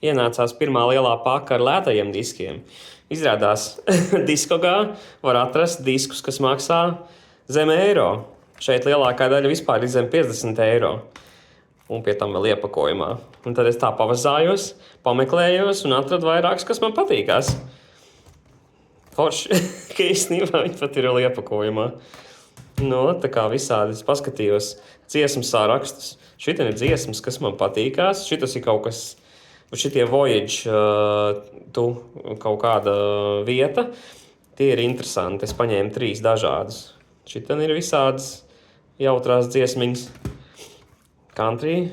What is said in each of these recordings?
ienācās pirmā lielā paka ar lētajiem diskiem. Izrādās, diskogā var atrast diskus, kas maksā zem eiro. Šeit lielākā daļa vispār ir zem 50 eiro. Un pie tam vēl iepakojumā. Un tad es tā pavazājos, pameklējos un atradu vairākus, kas man patīkās. Forši, ka īstenībā viņi pat ir vēl iepakojumā. No, tā kā visādi es paskatījos dziesmu sārakstus. Šitie ir dziesmas, kas man patīkās. Šitas ir kaut kas, šitie Voyage, kaut kāda vieta. Tie ir interesanti. Es paņēmu 3 dažādus. Šitan ir visādas jautrās dziesmiņas. Country.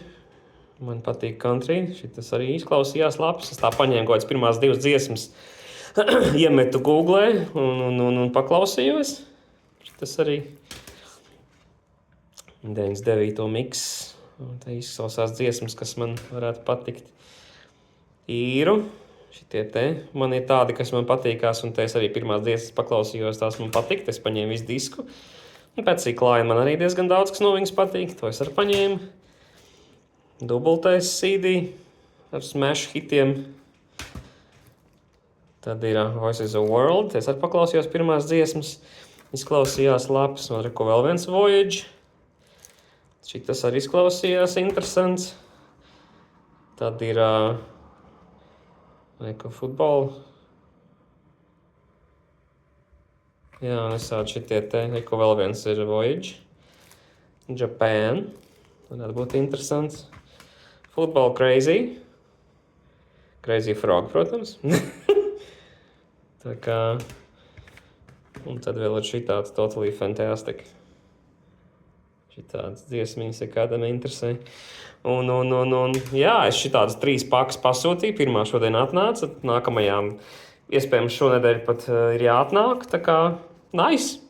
Man patīk country. Šitas arī izklausījās labs. Es tā paņēmu kaut kādas pirmās 2 dziesmas. Iemetu Googlē un paklausījos. Tas arī 99. miks. Tā izklausās dziesmas, kas man varētu patikt. Īru. Šitie te man ir tādi, kas man patīkās, un te es arī pirmās dziesmas paklausījos, tās man patikt. Es paņēmu visu disku. Un pēc Kleina man arī diezgan daudz, kas no viņas patīk. To es arī paņēmu. Dubultais CD ar smash hitiem. Tad ir Voices of the World. Es arī paklausījos pirmās dziesmas. Izklausījās labs. Un arī vēl viens Voyage. Šitas arī izklausījās interesants. Tad ir futbola. Jā, un es sādu šitie te. Vēl viens ir Voyage. Japan. Varētu būt interesants. Football Crazy. Crazy Frog, protams. Tā kā, un tad vēl ir šitāds Totally Fantastic. Šitāds dziesmiņas, ja kādam interesē. Jā, es šitādas 3 pakas pasūtīju. Pirmā šodien atnāca, nākamajām iespējams šonedēļ pat ir jāatnāk. Tā kā, nice!